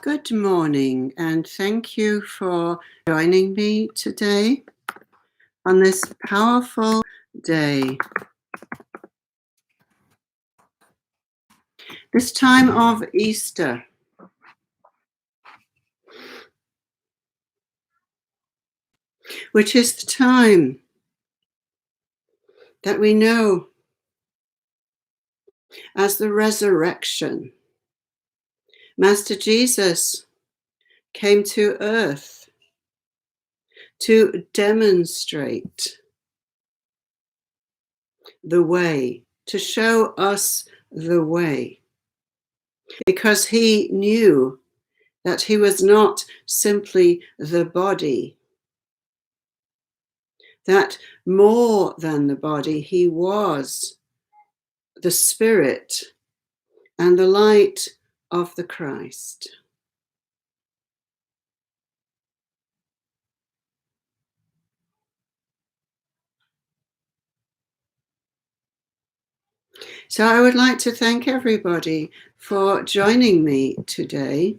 Good morning, and thank you for joining me today on this powerful day. This time of Easter, which is the time that we know as the resurrection. Master Jesus came to earth to demonstrate the way, to show us the way, because he knew that he was not simply the body, that more than the body, he was the spirit and the light of the Christ. So I would like to thank everybody for joining me today.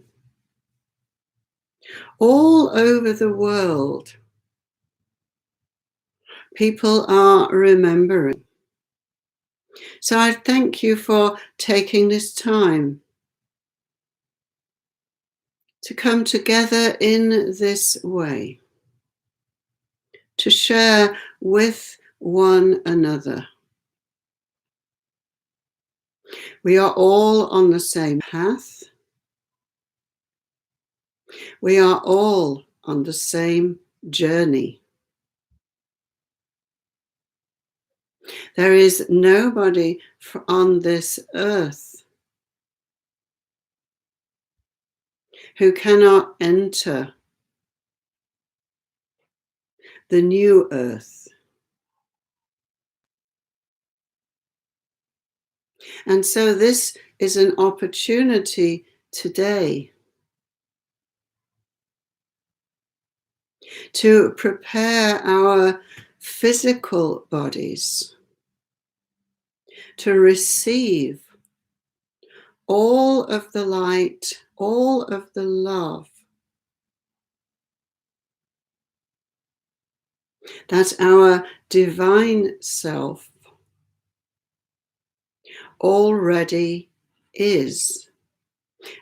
All over the world, people are remembering. So I thank you for taking this time to come together in this way, to share with one another. We are all on the same path. We are all on the same journey. There is nobody on this earth who cannot enter the new earth. And so this is an opportunity today to prepare our physical bodies to receive all of the light, all of the love that our divine self already is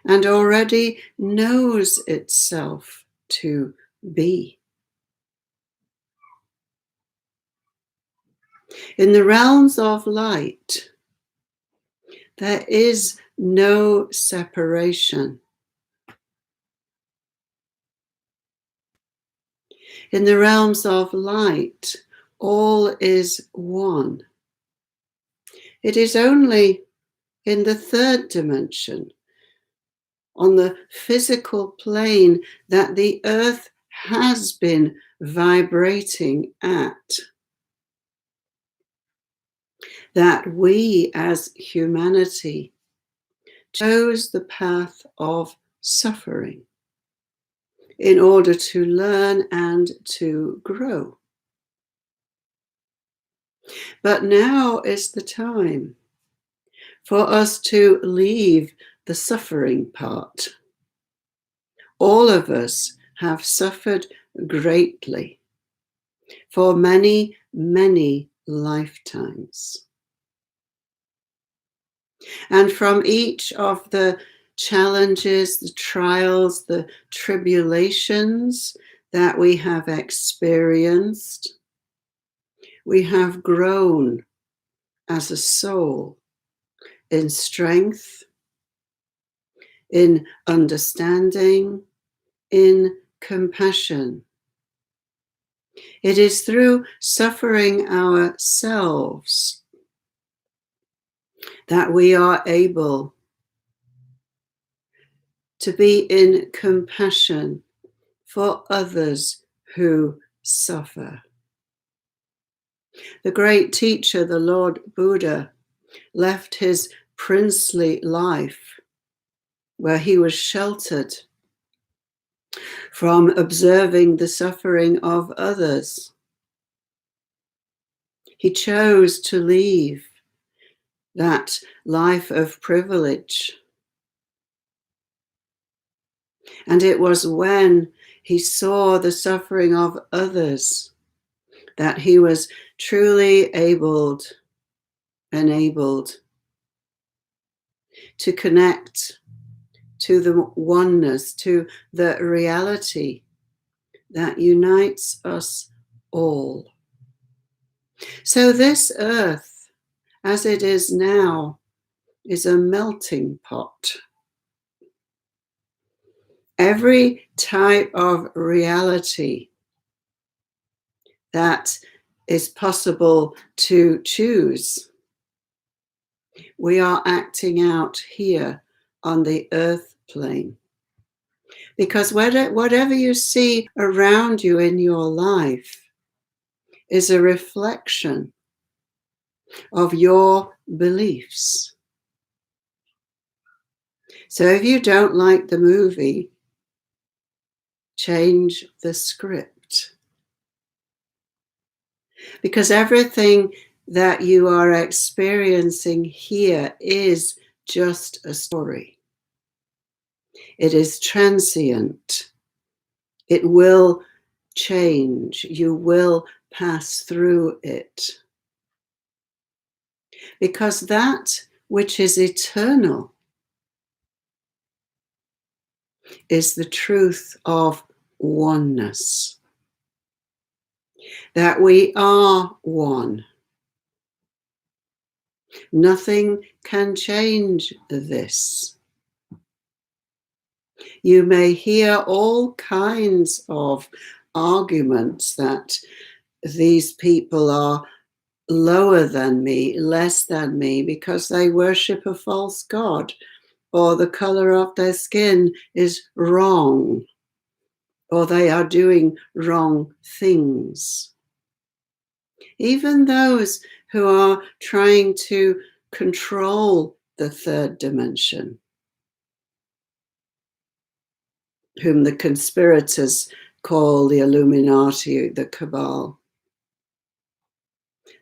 and already knows itself to be. In the realms of light, there is no separation. In the realms of light, all is one. It is only in the third dimension, on the physical plane, that the earth has been vibrating at, that we as humanity chose the path of suffering in order to learn and to grow. But now is the time for us to leave the suffering part. All of us have suffered greatly for many, many lifetimes. And from each of the challenges, the trials, the tribulations that we have experienced, we have grown as a soul in strength, in understanding, in compassion. It is through suffering ourselves that we are able to be in compassion for others who suffer. The great teacher, the Lord Buddha, left his princely life where he was sheltered from observing the suffering of others. He chose to leave that life of privilege And it was when he saw the suffering of others that he was truly enabled to connect to the oneness, to the reality that unites us all. So this earth, as it is now, is a melting pot. Every type of reality that is possible to choose, we are acting out here on the earth plane. Because whatever you see around you in your life is a reflection of your beliefs. So if you don't like the movie, change the script. Because everything that you are experiencing here is just a story. It is transient. It will change. You will pass through it. Because that which is eternal is the truth of oneness. That we are one. Nothing can change this. You may hear all kinds of arguments that these people are lower than me, less than me, because they worship a false god, or the color of their skin is wrong, or they are doing wrong things. Even those who are trying to control the third dimension, whom the conspirators call the Illuminati, the Cabal,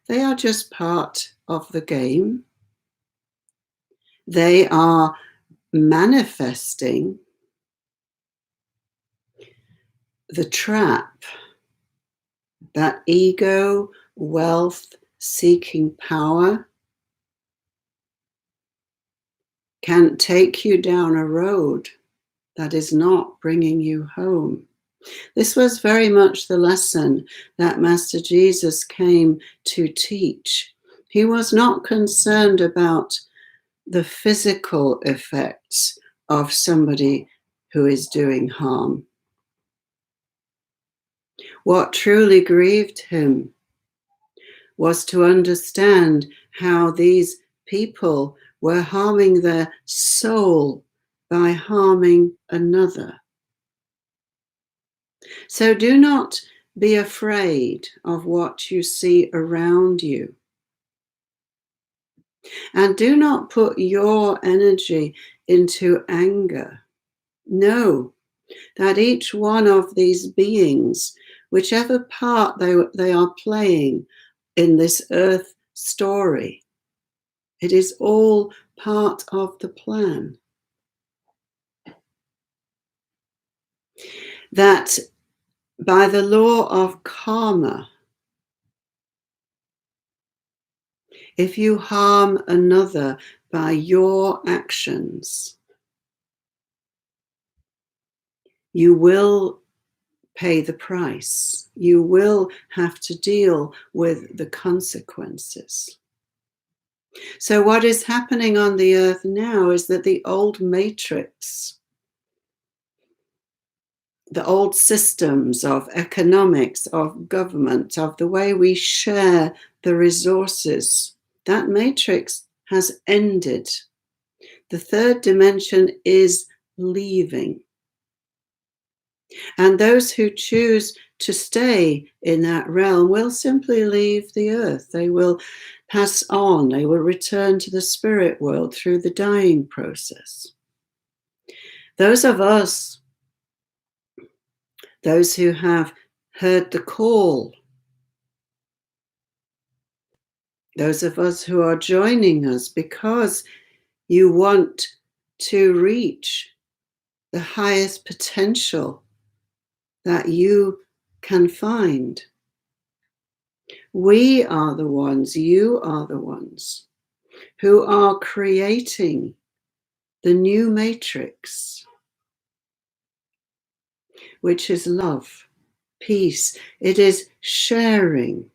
they are just part of the game. They are manifesting the trap that ego, wealth, seeking power can take you down a road that is not bringing you home. This was very much the lesson that Master Jesus came to teach. He was not concerned about the physical effects of somebody who is doing harm. What truly grieved him was to understand how these people were harming their soul by harming another. So do not be afraid of what you see around you. And do not put your energy into anger. Know that each one of these beings, whichever part they are playing in this earth story, it is all part of the plan. That by the law of karma, if you harm another by your actions, you will pay the price. You will have to deal with the consequences. So what is happening on the earth now is that the old matrix, the old systems of economics, of government, of the way we share the resources, that matrix has ended. The third dimension is leaving. And those who choose to stay in that realm will simply leave the earth. They will pass on. They will return to the spirit world through the dying process. Those of us, those who have heard the call, those of us who are joining us because you want to reach the highest potential that you can find. We are the ones, you are the ones who are creating the new matrix, which is love, peace. It is sharing.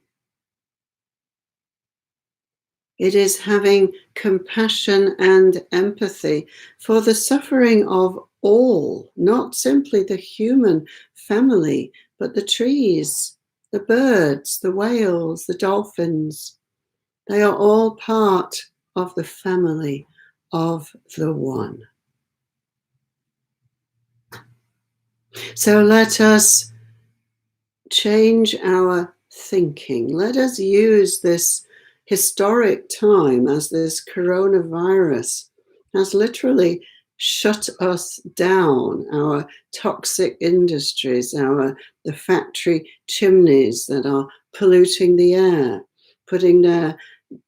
It is having compassion and empathy for the suffering of all, not simply the human family, but the trees, the birds, the whales, the dolphins. They are all part of the family of the One. So let us change our thinking. Let us use this historic time, as this coronavirus has literally shut us down, our toxic industries, the factory chimneys that are polluting the air, putting their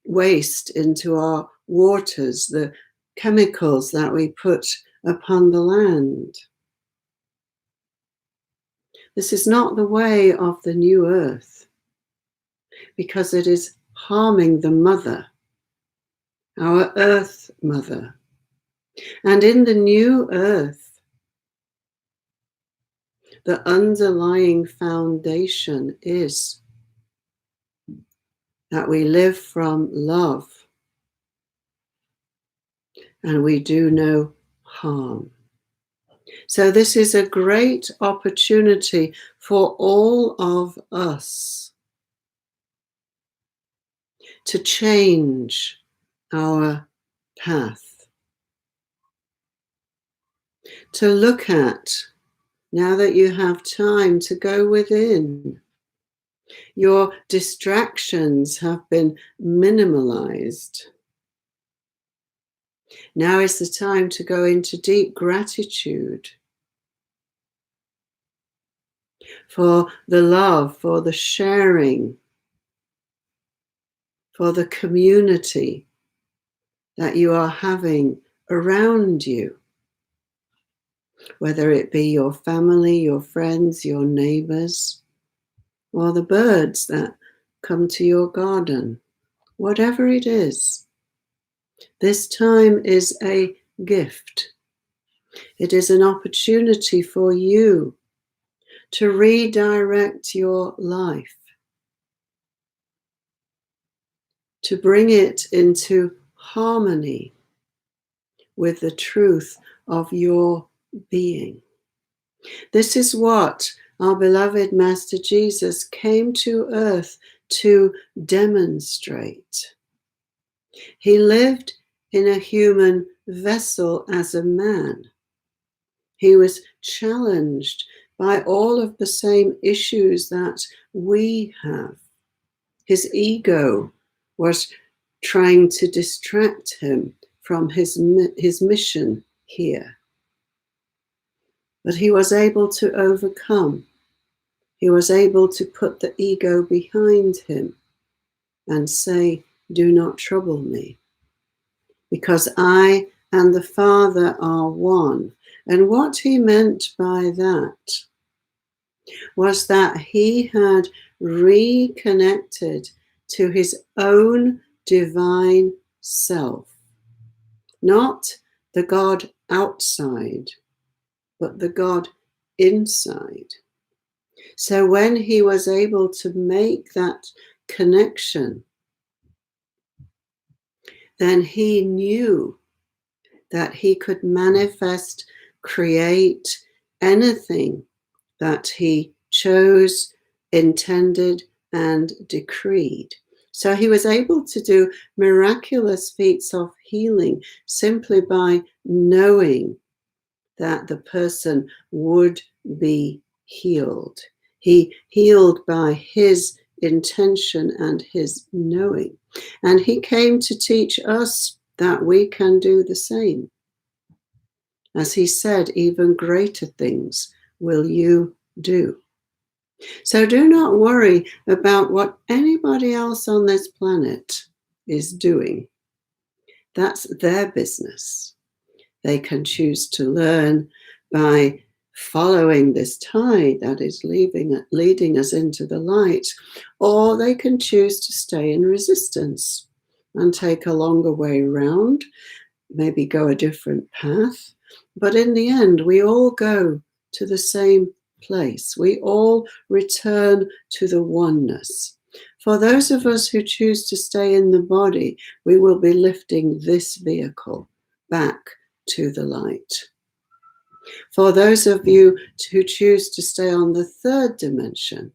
waste into our waters, the chemicals that we put upon the land. This is not the way of the new earth, because it is harming the mother, our earth mother. And in the new earth, the underlying foundation is that we live from love and we do no harm. So this is a great opportunity for all of us to change our path, to look at, now that you have time to go within. Your distractions have been minimalized. Now is the time to go into deep gratitude for the love, for the sharing, for the community that you are having around you, whether it be your family, your friends, your neighbors, or the birds that come to your garden. Whatever it is, this time is a gift. It is an opportunity for you to redirect your life, to bring it into harmony with the truth of your being. This is what our beloved Master Jesus came to earth to demonstrate. He lived in a human vessel as a man. He was challenged by all of the same issues that we have. His ego was trying to distract him from his mission here. But he was able to overcome. He was able to put the ego behind him and say, "Do not trouble me, because I and the Father are one." And what he meant by that was that he had reconnected to his own divine self, not the God outside, but the God inside. So when he was able to make that connection, then he knew that he could manifest, create anything that he chose, intended, and decreed. So he was able to do miraculous feats of healing simply by knowing that the person would be healed. He healed by his intention and his knowing. And he came to teach us that we can do the same. As he said, even greater things will you do. So do not worry about what anybody else on this planet is doing. That's their business. They can choose to learn, by following this tide that is leading us into the light, or they can choose to stay in resistance and take a longer way round, maybe go a different path. But in the end, we all go to the same place. We all return to the oneness. For those of us who choose to stay in the body, we will be lifting this vehicle back to the light. For those of you who choose to stay on the third dimension,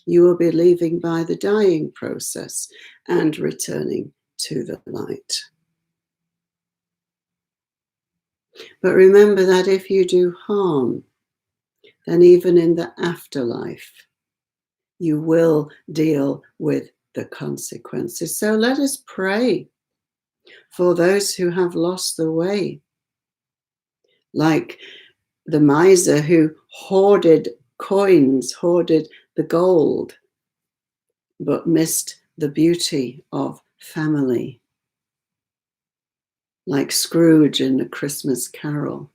you will be leaving by the dying process and returning to the light. But remember that if you do harm, then even in the afterlife, you will deal with the consequences. So let us pray for those who have lost the way, like the miser who hoarded coins, hoarded the gold, but missed the beauty of family, like Scrooge in A Christmas Carol.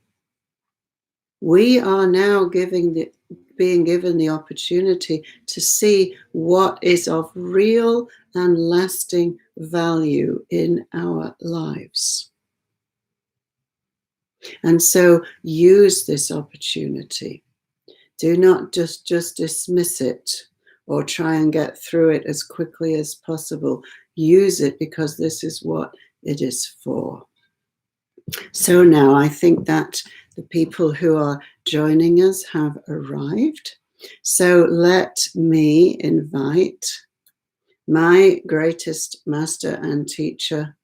We are now being given the opportunity to see what is of real and lasting value in our lives. And so use this opportunity. Do not just dismiss it or try and get through it as quickly as possible. Use it because this is what it is for. So now I think that the people who are joining us have arrived. So let me invite my greatest master and teacher,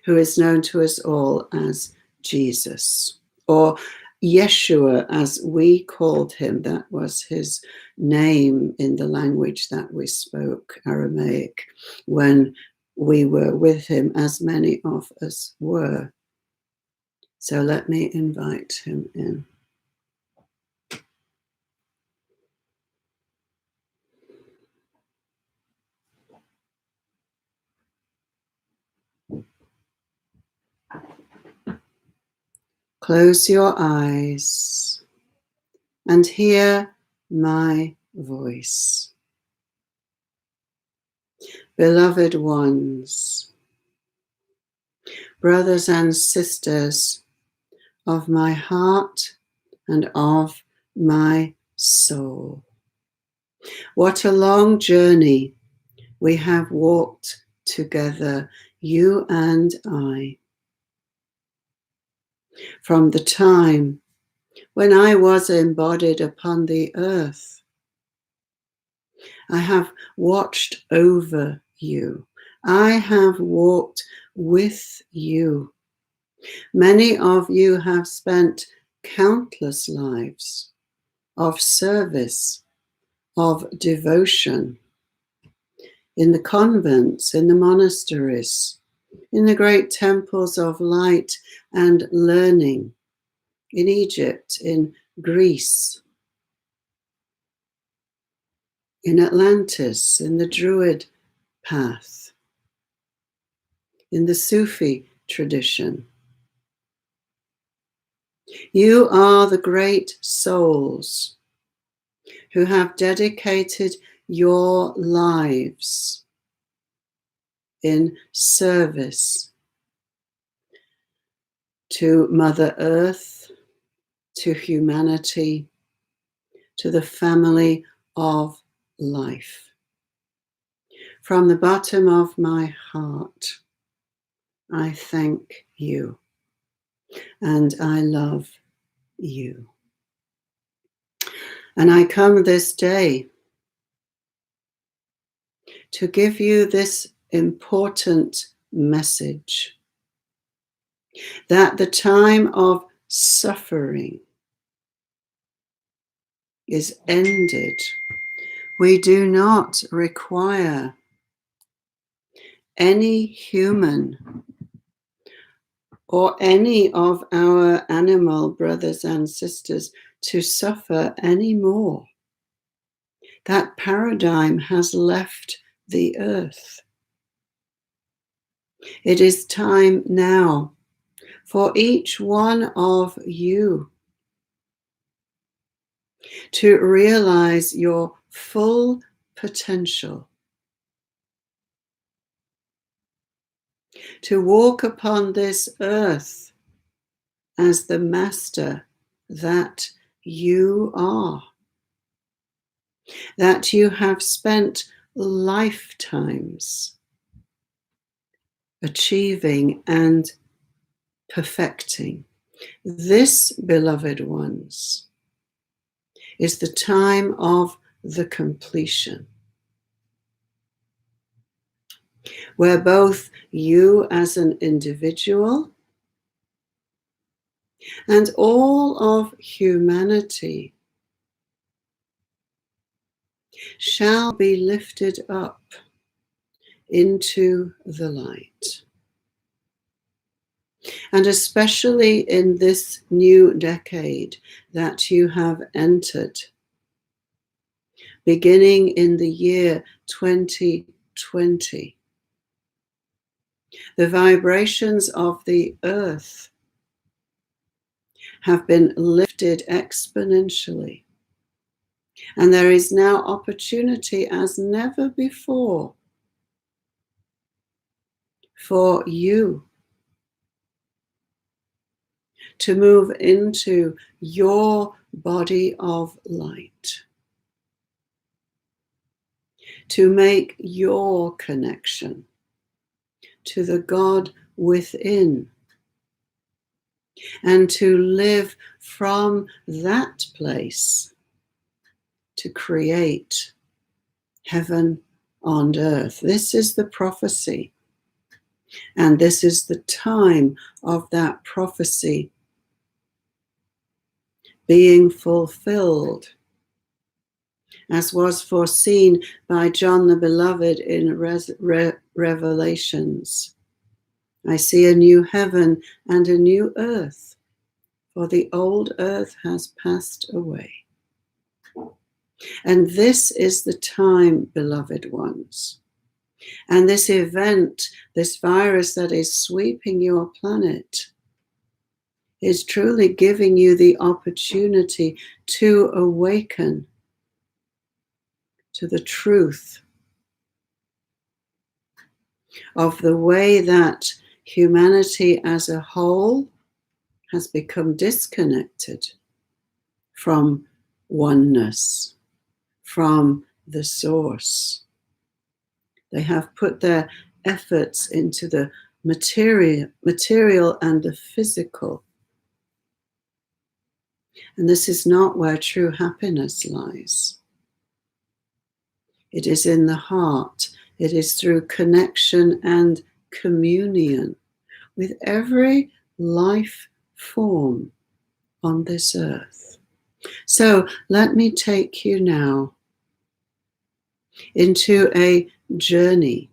who is known to us all as Jesus, or Yeshua as we called him. That was his name in the language that we spoke, Aramaic, when we were with him, as many of us were. So let me invite him in. Close your eyes and hear my voice. Beloved ones, brothers and sisters of my heart and of my soul, what a long journey we have walked together, you and I, from the time when I was embodied upon the earth. I have watched over you. I have walked with you. Many of you have spent countless lives of service, of devotion, in the convents, in the monasteries, in the great temples of light and learning, in Egypt, in Greece, in Atlantis, in the Druid path, in the Sufi tradition. You are the great souls who have dedicated your lives in service to Mother Earth, to humanity, to the family of life. From the bottom of my heart, I thank you and I love you. And I come this day to give you this important message that the time of suffering is ended. We do not require any human or any of our animal brothers and sisters to suffer anymore. That paradigm has left the earth. It is time now for each one of you to realize your full potential, to walk upon this earth as the master that you are, that you have spent lifetimes achieving and perfecting. This, beloved ones, is the time of the completion, where both you as an individual and all of humanity shall be lifted up into the light. And especially in this new decade that you have entered, beginning in the year 2020, the vibrations of the earth have been lifted exponentially. And there is now opportunity as never before for you to move into your body of light, to make your connection to the God within, and to live from that place to create heaven on earth. This is the prophecy, and this is the time of that prophecy being fulfilled, as was foreseen by John the Beloved in Revelations. I see a new heaven and a new earth, for the old earth has passed away. And this is the time, beloved ones. And this event, this virus that is sweeping your planet, is truly giving you the opportunity to awaken to the truth of the way that humanity as a whole has become disconnected from oneness, from the source. They have put their efforts into the material and the physical. And this is not where true happiness lies. It is in the heart. It is through connection and communion with every life form on this earth. So let me take you now into a journey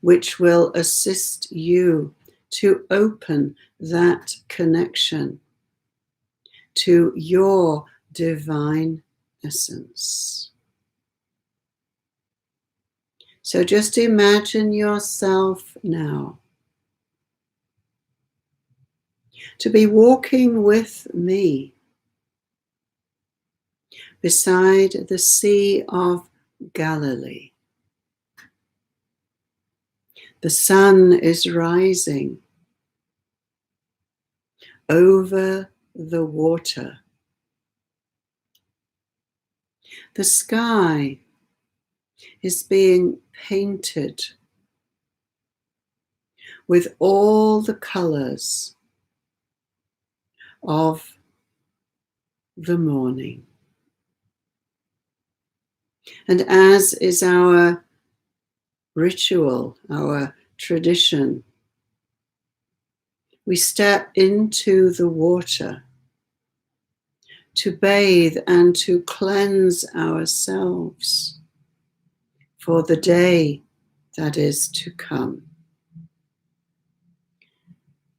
which will assist you to open that connection to your divine essence. So just imagine yourself now to be walking with me beside the Sea of Galilee. The sun is rising over the water. The sky is being painted with all the colors of the morning. And as is our ritual, our tradition, we step into the water to bathe and to cleanse ourselves for the day that is to come.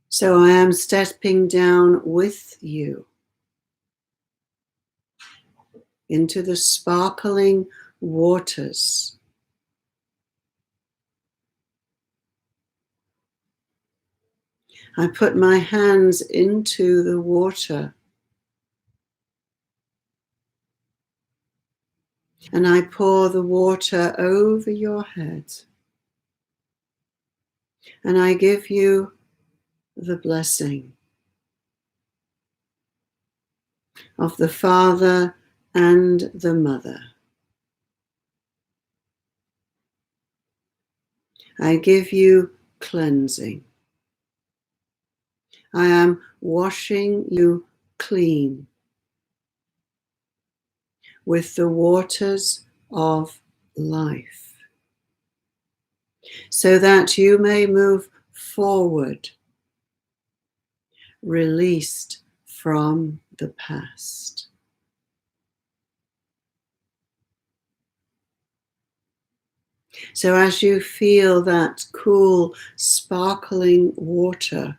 So I am stepping down with you into the sparkling waters. I put my hands into the water and I pour the water over your head and I give you the blessing of the Father and the Mother. I give you cleansing. I am washing you clean with the waters of life, so that you may move forward, released from the past. So as you feel that cool, sparkling water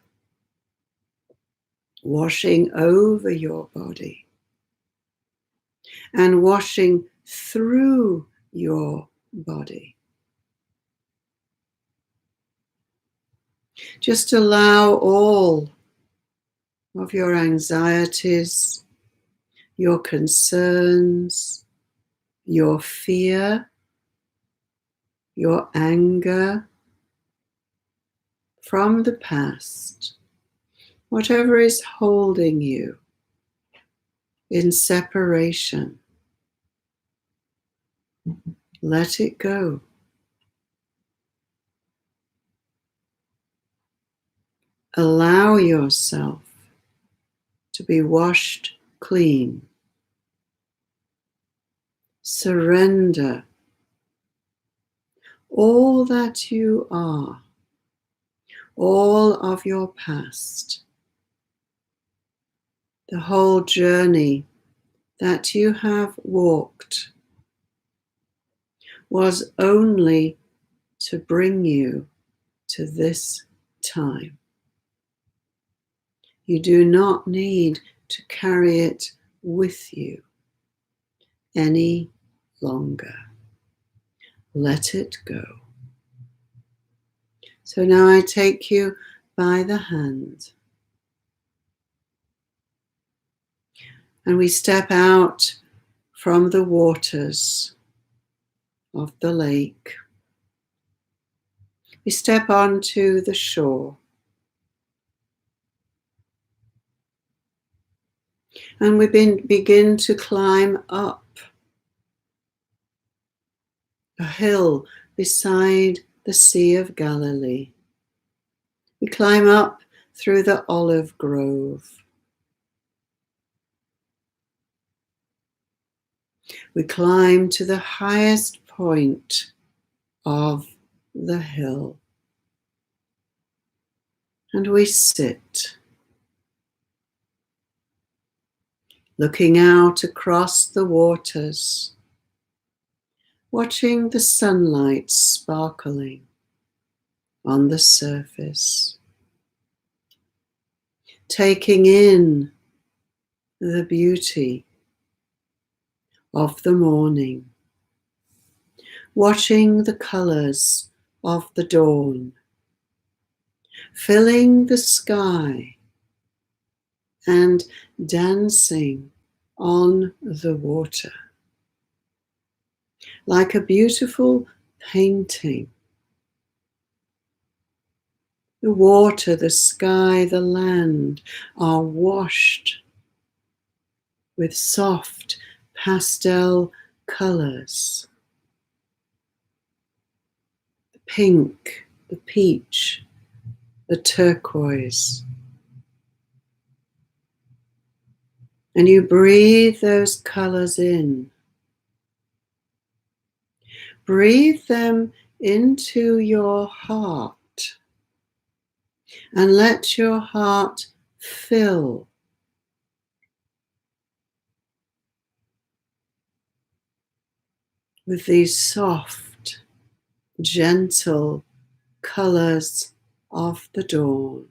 washing over your body and washing through your body, just allow all of your anxieties, your concerns, your fear, your anger from the past, whatever is holding you in separation, let it go. Allow yourself to be washed clean. Surrender all that you are, all of your past, the whole journey that you have walked was only to bring you to this time. You do not need to carry it with you any longer. Let it go. So now I take you by the hand and we step out from the waters of the lake. We step onto the shore and we begin to climb up a hill beside the Sea of Galilee. We climb up through the olive grove. We climb to the highest point of the hill and we sit, looking out across the waters, watching the sunlight sparkling on the surface, taking in the beauty of the morning, watching the colors of the dawn, filling the sky and dancing on the water like a beautiful painting. The water, the sky, the land are washed with soft pastel colors. The pink, the peach, the turquoise. And you breathe those colors in. Breathe them into your heart and let your heart fill with these soft, gentle colors of the dawn.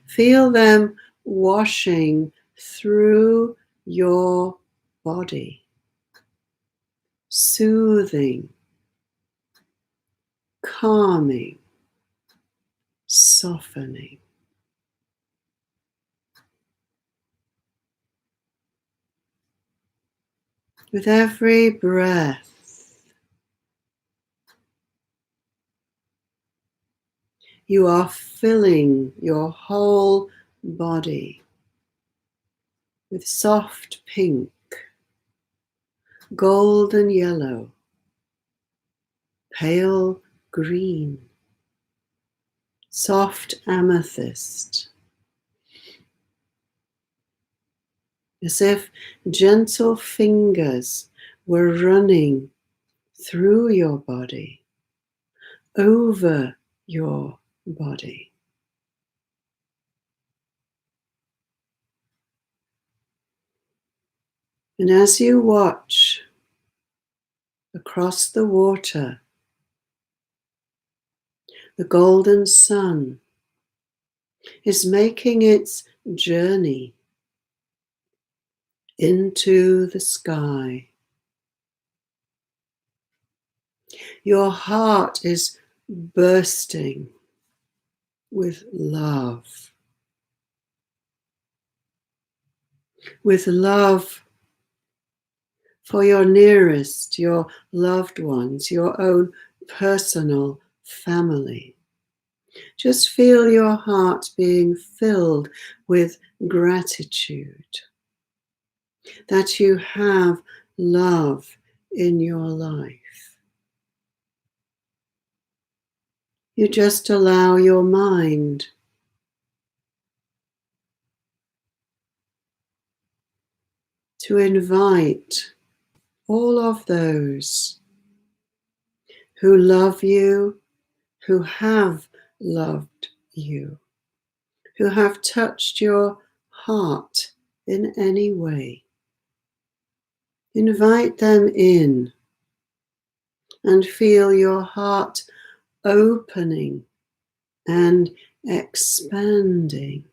Feel them washing through your body, soothing, calming, softening. With every breath, you are filling your whole body with soft pink, golden yellow, pale green, soft amethyst, as if gentle fingers were running through your body, over your body. And as you watch across the water, the golden sun is making its journey into the sky. Your heart is bursting with love. With love for your nearest, your loved ones, your own personal family. Just feel your heart being filled with gratitude that you have love in your life. You just allow your mind to invite all of those who love you, who have loved you, who have touched your heart in any way. Invite them in and feel your heart opening and expanding.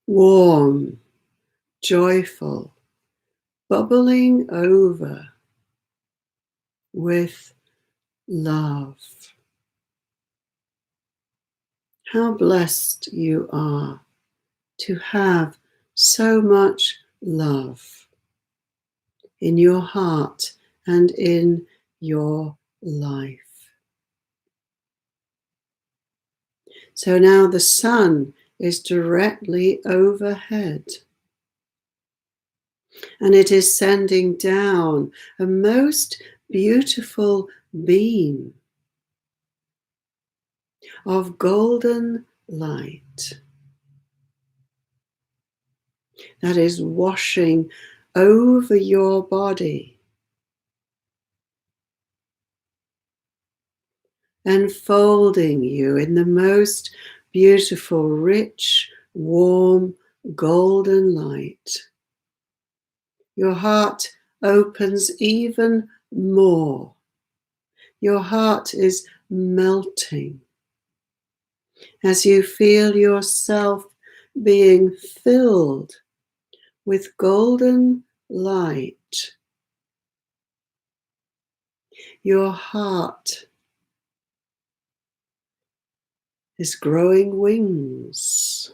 Warm, joyful, bubbling over with love. How blessed you are to have so much love in your heart and in your life. So now the sun is directly overhead, and it is sending down a most beautiful beam of golden light that is washing over your body, enfolding you in the most beautiful, rich, warm, golden light. Your heart opens even more. Your heart is melting as you feel yourself being filled with golden light. Your heart is growing wings.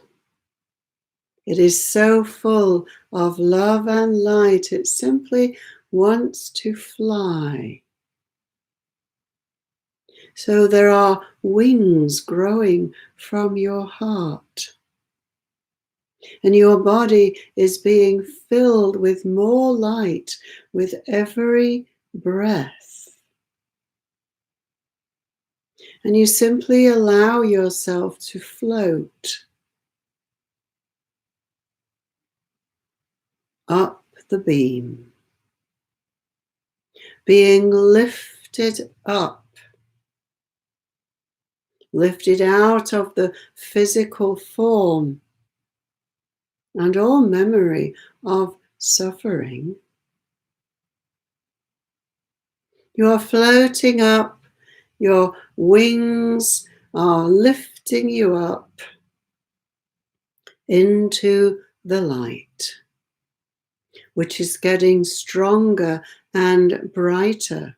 It is so full of love and light, it simply wants to fly. So there are wings growing from your heart. And your body is being filled with more light with every breath. And you simply allow yourself to float up the beam, being lifted up, lifted out of the physical form and all memory of suffering. You are floating up, your wings are lifting you up into the light, which is getting stronger and brighter.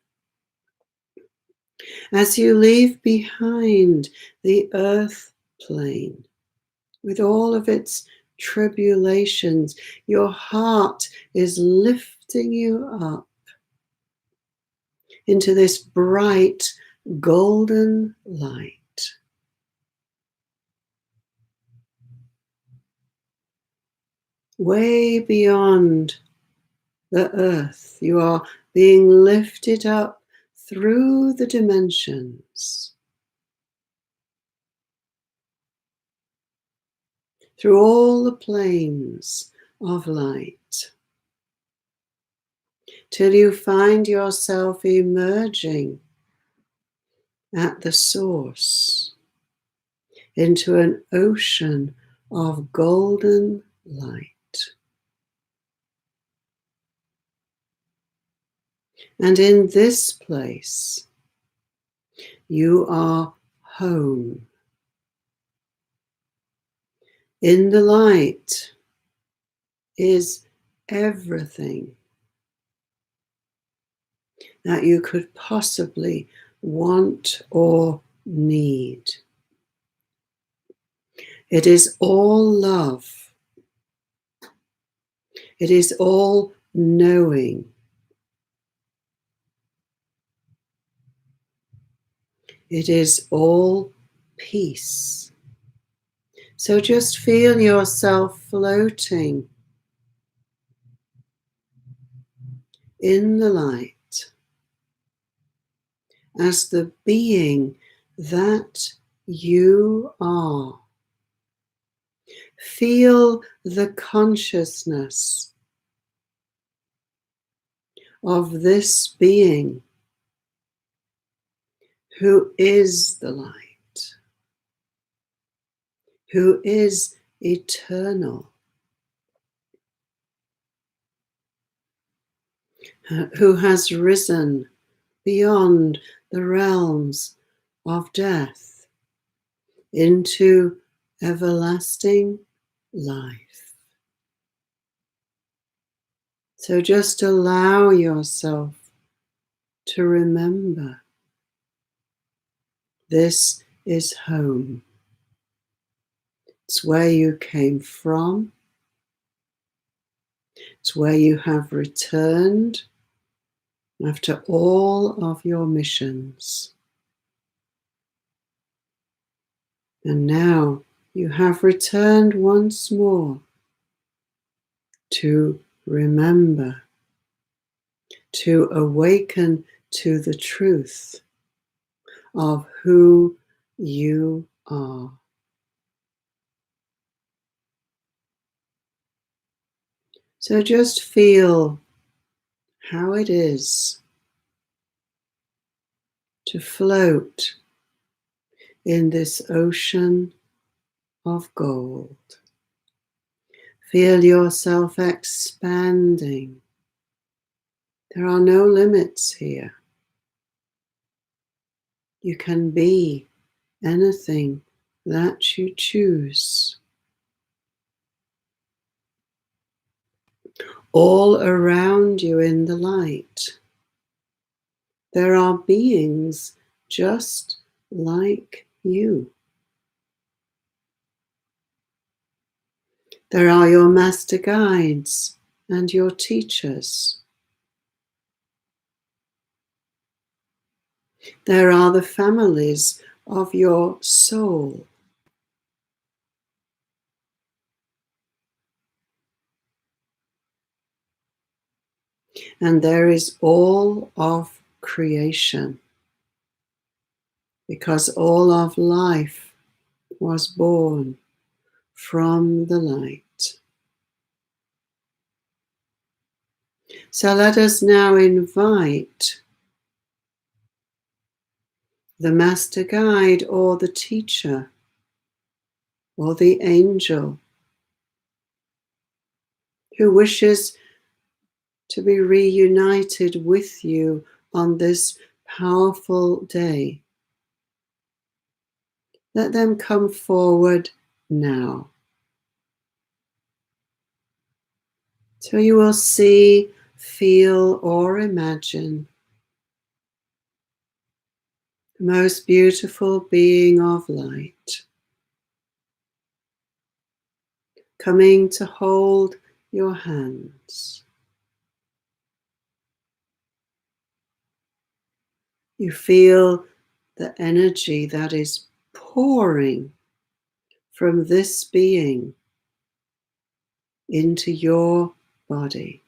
As you leave behind the earth plane with all of its tribulations, your heart is lifting you up into this bright golden light. Way beyond the earth, you are being lifted up through the dimensions, through all the planes of light, till you find yourself emerging at the source into an ocean of golden light. And in this place, you are home. In the light is everything that you could possibly want or need. It is all love. It is all knowing. It is all peace. So just feel yourself floating in the light as the being that you are. Feel the consciousness of this being who is the light, who is eternal, who has risen beyond the realms of death into everlasting life. So just allow yourself to remember this is home. It's where you came from. It's where you have returned after all of your missions. And now you have returned once more to remember, to awaken to the truth of who you are. So just feel how it is to float in this ocean of gold. Feel yourself expanding. There are no limits here. You can be anything that you choose. All around you in the light, there are beings just like you. There are your master guides and your teachers. There are the families of your soul. And there is all of creation, because all of life was born from the light. So let us now invite the master guide or the teacher or the angel who wishes to be reunited with you on this powerful day. Let them come forward now. So you will see, feel, or imagine most beautiful being of light, coming to hold your hands. You feel the energy that is pouring from this being into your body.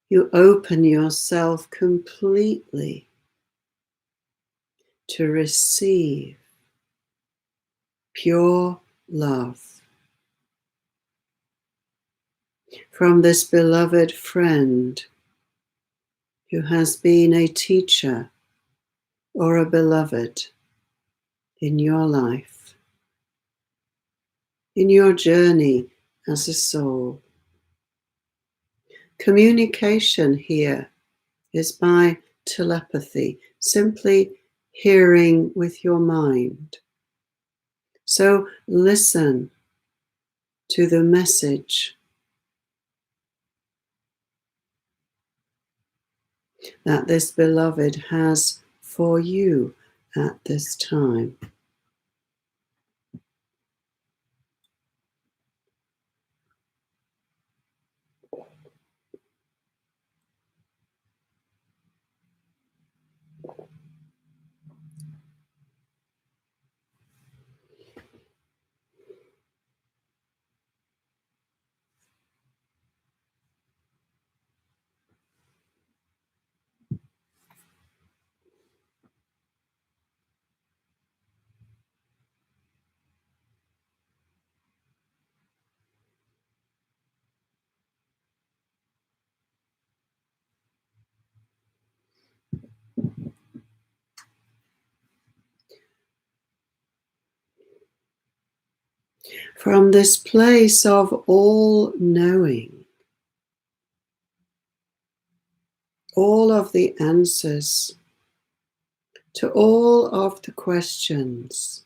You open yourself completely to receive pure love from this beloved friend who has been a teacher or a beloved in your life, in your journey as a soul. Communication here is by telepathy, simply hearing with your mind. So listen to the message that this beloved has for you at this time. From this place of all knowing, all of the answers to all of the questions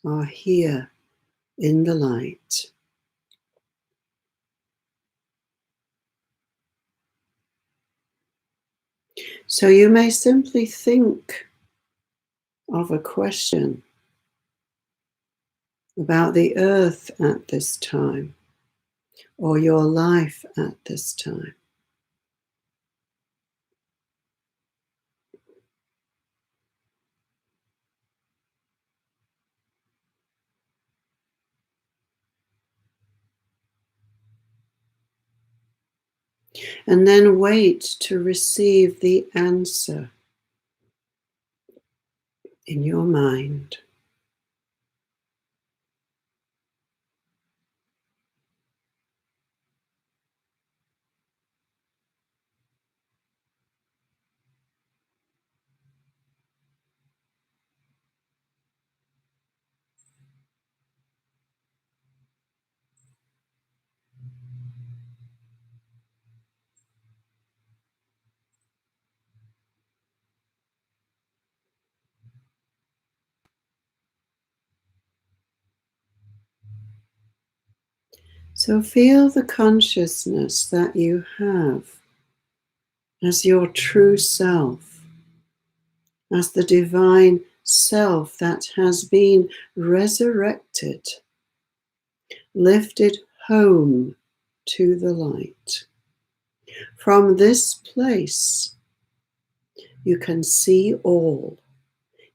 are here in the light. So you may simply think of a question about the earth at this time or your life at this time. And then wait to receive the answer in your mind. So feel the consciousness that you have as your true self, as the divine self that has been resurrected, lifted home to the light. From this place, you can see all.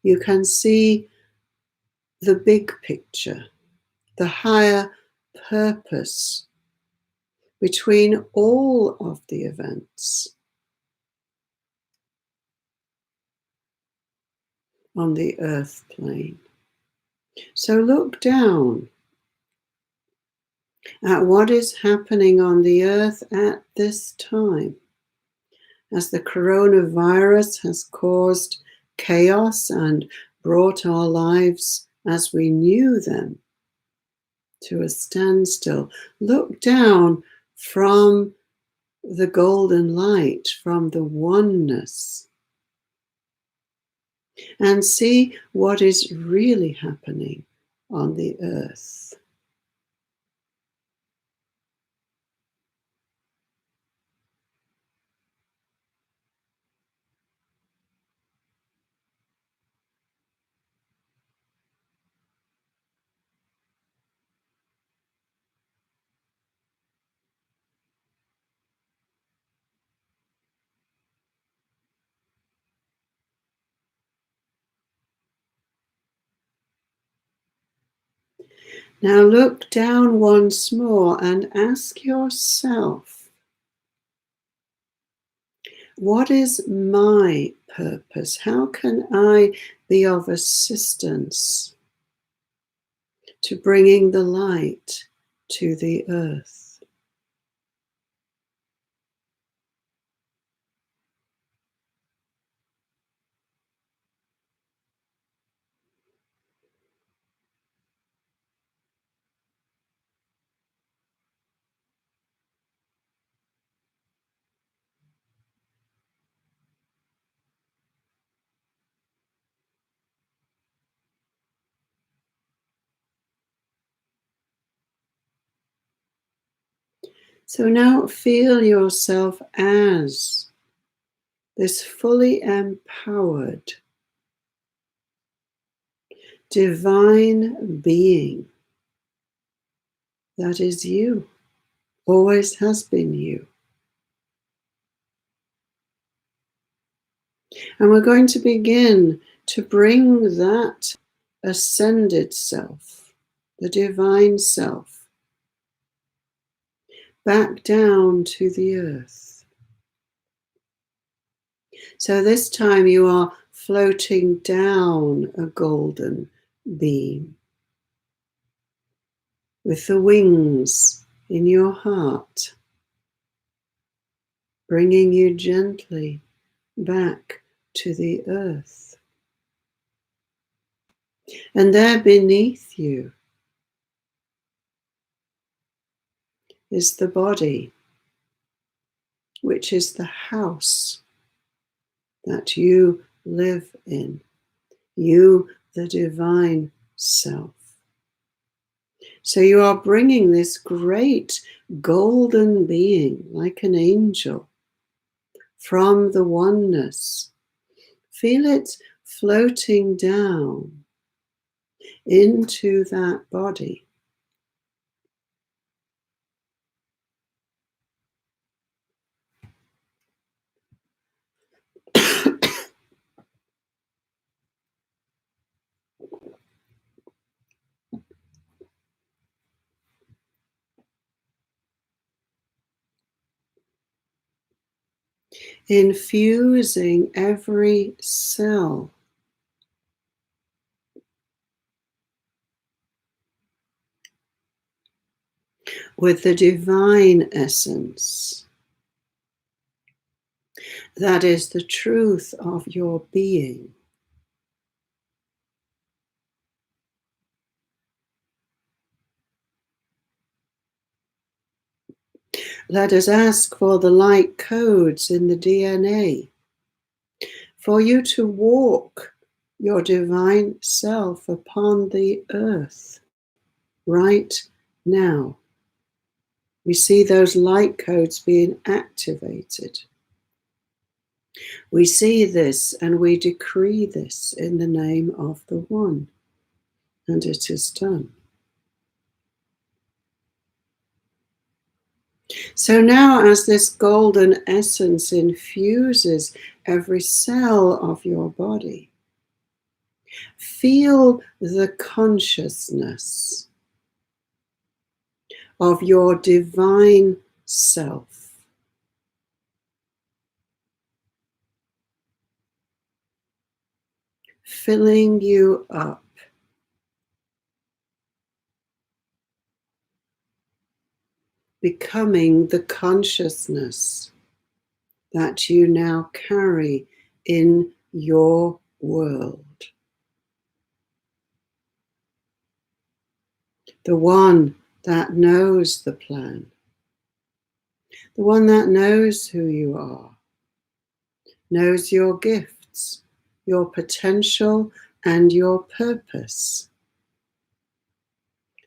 You can see the big picture, the higher purpose between all of the events on the earth plane. So look down at what is happening on the earth at this time, as the coronavirus has caused chaos and brought our lives as we knew them to a standstill. Look down from the golden light, from the oneness, and see what is really happening on the earth. Now look down once more and ask yourself, what is my purpose? How can I be of assistance to bringing the light to the earth? So now feel yourself as this fully empowered divine being that is you, always has been you. And we're going to begin to bring that ascended self, the divine self, back down to the earth. So this time you are floating down a golden beam with the wings in your heart, bringing you gently back to the earth. And there beneath you is the body, which is the house that you live in, you, the divine self. So you are bringing this great golden being, like an angel, from the oneness. Feel it floating down into that body. Infusing every cell with the divine essence that is the truth of your being. Let us ask for the light codes in the DNA for you to walk your divine self upon the earth right now. We see those light codes being activated. We see this and we decree this in the name of the One, and it is done. So now, as this golden essence infuses every cell of your body, feel the consciousness of your divine self, filling you up, becoming the consciousness that you now carry in your world. The one that knows the plan, the one that knows who you are, knows your gifts, your potential, and your purpose.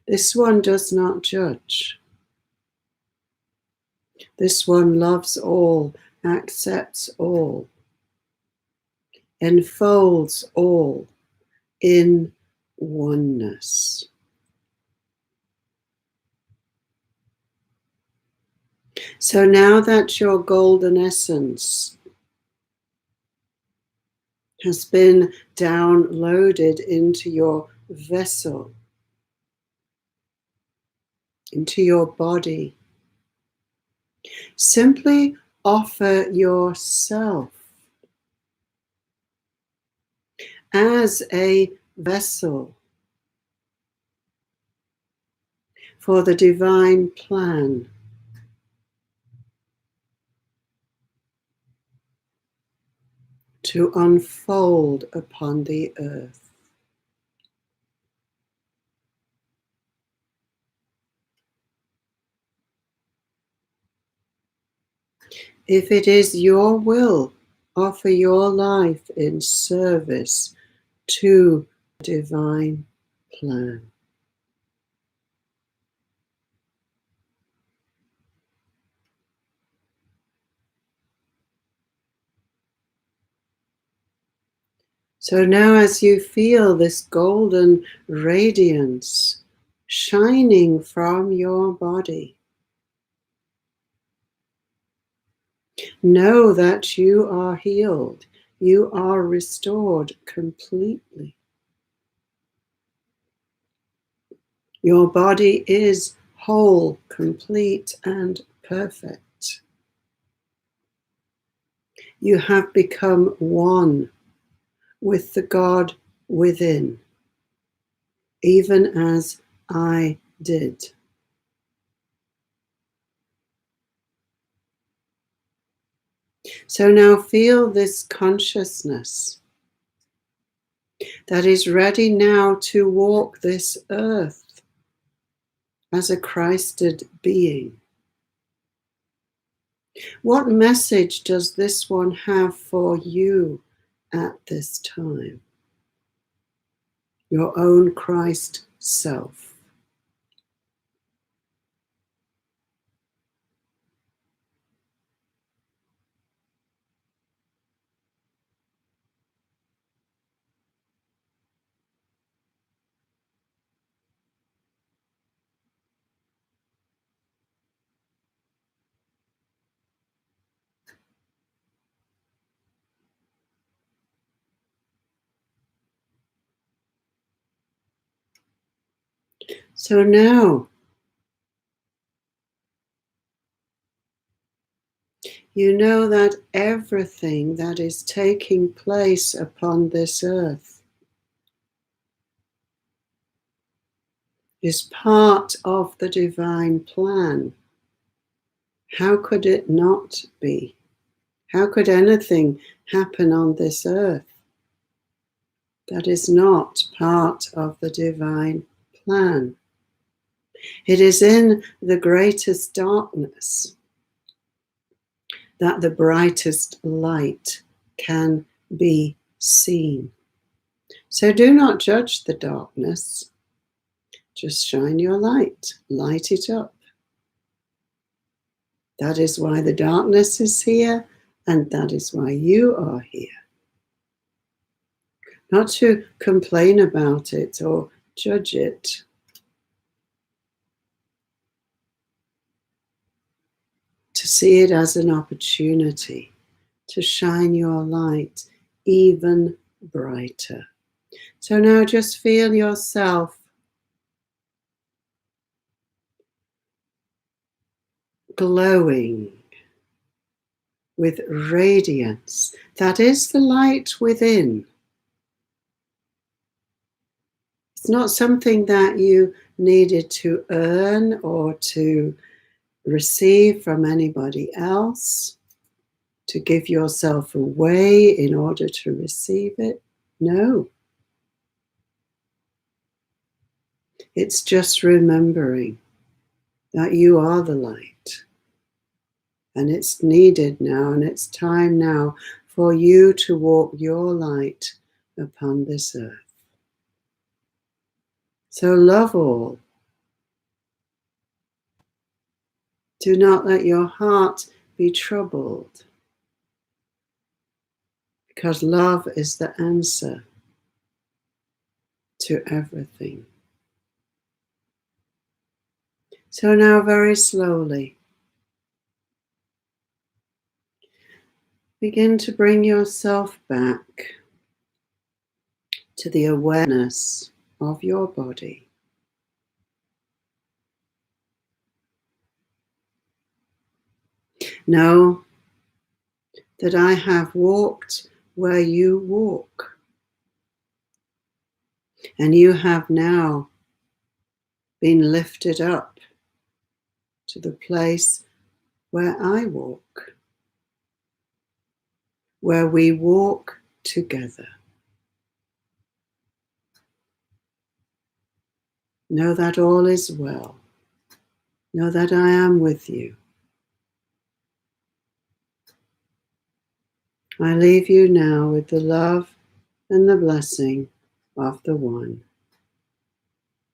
This one does not judge. This one loves all, accepts all, enfolds all in oneness. So now that your golden essence has been downloaded into your vessel, into your body. Simply offer yourself as a vessel for the divine plan. To unfold upon the earth. If it is your will, offer your life in service to the divine plan. So now, as you feel this golden radiance shining from your body, know that you are healed. You are restored completely. Your body is whole, complete, and perfect. You have become one with the God within, even as I did. So now feel this consciousness that is ready now to walk this earth as a Christed being. What message does this one have for you at this time? Your own Christ self. So now, you know that everything that is taking place upon this earth is part of the divine plan. How could it not be? How could anything happen on this earth that is not part of the divine plan? It is in the greatest darkness that the brightest light can be seen. So do not judge the darkness. Just shine your light. Light it up. That is why the darkness is here, and that is why you are here. Not to complain about it or judge it. To see it as an opportunity to shine your light even brighter. So now just feel yourself glowing with radiance. That is the light within. It's not something that you needed to earn or to receive from anybody else, to give yourself away in order to receive it. No. It's just remembering that you are the light. And it's needed now, and it's time now for you to walk your light upon this earth. So love all. Do not let your heart be troubled, because love is the answer to everything. So now very slowly, begin to bring yourself back to the awareness of your body. Know that I have walked where you walk, and you have now been lifted up to the place where I walk, where we walk together. Know that all is well. Know that I am with you. I leave you now with the love and the blessing of the One.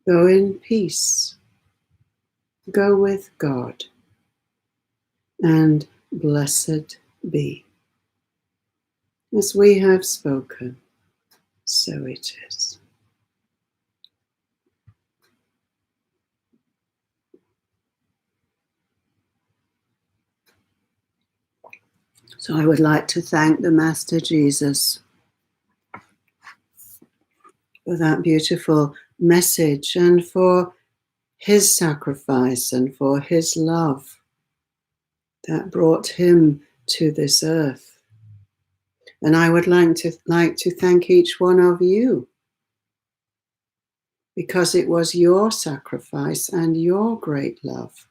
Go in peace. Go with God. And blessed be. As we have spoken, so it is. So I would like to thank the Master Jesus for that beautiful message and for his sacrifice and for his love that brought him to this earth. And I would like to thank each one of you, because it was your sacrifice and your great love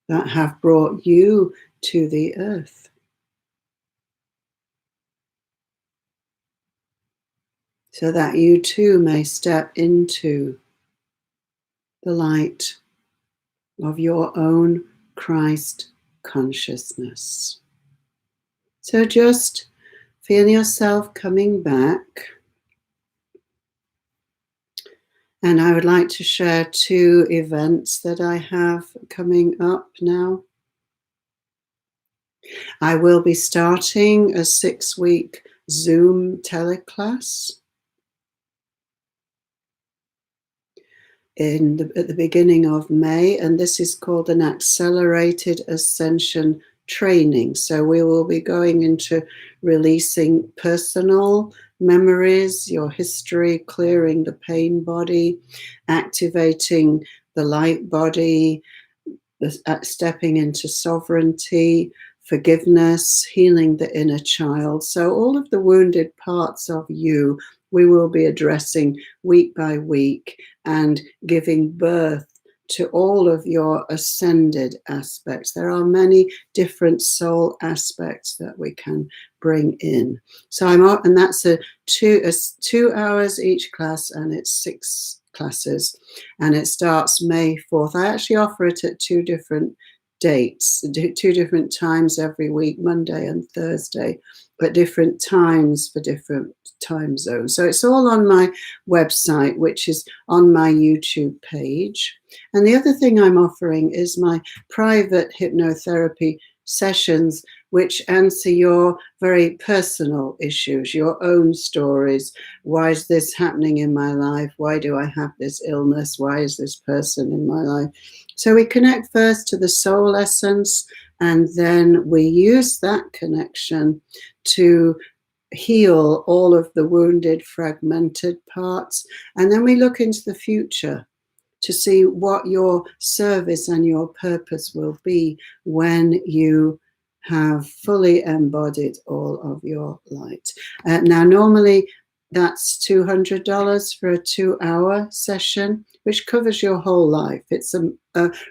that have brought you to the earth. So that you too may step into the light of your own Christ consciousness. So just feel yourself coming back. And I would like to share 2 events that I have coming up now. I will be starting a 6-week Zoom teleclass at the beginning of May, and this is called an Accelerated Ascension Training. So we will be going into releasing personal memories, your history, clearing the pain body, activating the light body, stepping into sovereignty, forgiveness, healing the inner child. So all of the wounded parts of you we will be addressing week by week and giving birth to all of your ascended aspects. There are many different soul aspects that we can bring in. So and that's a 2 hours each class, and it's 6 classes, and it starts May 4th. I actually offer it at 2 different dates, 2 different times every week, Monday and Thursday, at different times for different time zones. So it's all on my website, which is on my YouTube page. And the other thing I'm offering is my private hypnotherapy sessions, which answer your very personal issues, your own stories. Why is this happening in my life? Why do I have this illness? Why is this person in my life? So we connect first to the soul essence, and then we use that connection to heal all of the wounded, fragmented parts. And then we look into the future to see what your service and your purpose will be when you have fully embodied all of your light. Now, normally that's $200 for a 2-hour session, which covers your whole life. It's a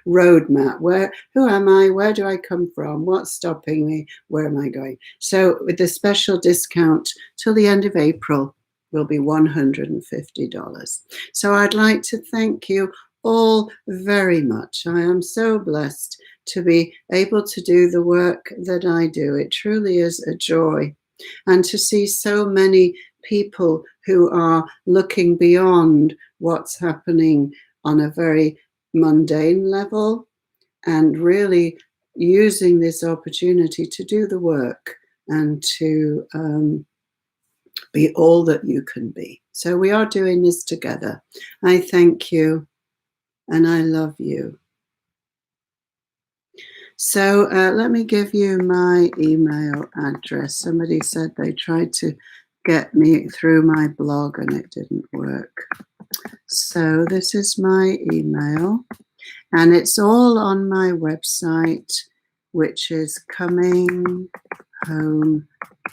roadmap. Who am I? Where do I come from? What's stopping me? Where am I going? So with the special discount till the end of April, will be $150. So I'd like to thank you all very much. I am so blessed to be able to do the work that I do. It truly is a joy. And to see so many people who are looking beyond what's happening on a very mundane level and really using this opportunity to do the work and to be all that you can be. So we are doing this together. I thank you and I love you. So let me give you my email address. Somebody said they tried to get me through my blog and it didn't work. So this is my email, and it's all on my website, which is Coming Home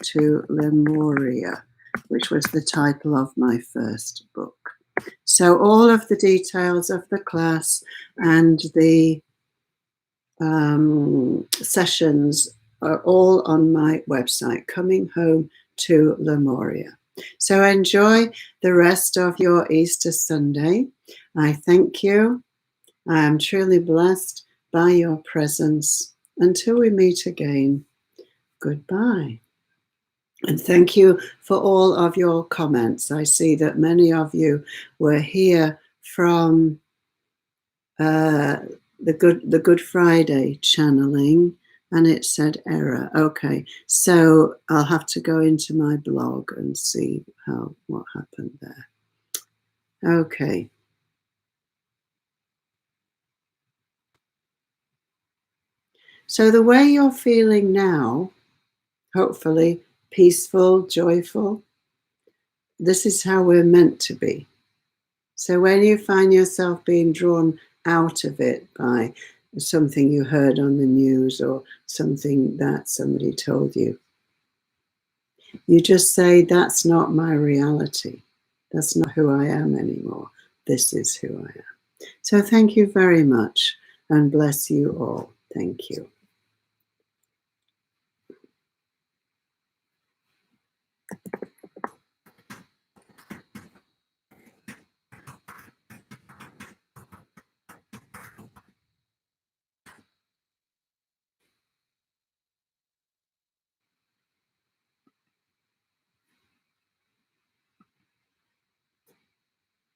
to Lemuria, which was the title of my first book. So all of the details of the class and the sessions are all on my website, Coming Home to Lemuria. So enjoy the rest of your Easter Sunday. I thank you. I am truly blessed by your presence. Until we meet again, goodbye. And thank you for all of your comments. I see that many of you were here from the Good Friday channeling, and it said error. Okay, so I'll have to go into my blog and see what happened there. Okay. So the way you're feeling now, hopefully peaceful, joyful, this is how we're meant to be. So when you find yourself being drawn out of it by something you heard on the news or something that somebody told you, you just say, that's not my reality. That's not who I am anymore. This is who I am. So thank you very much and bless you all. Thank you.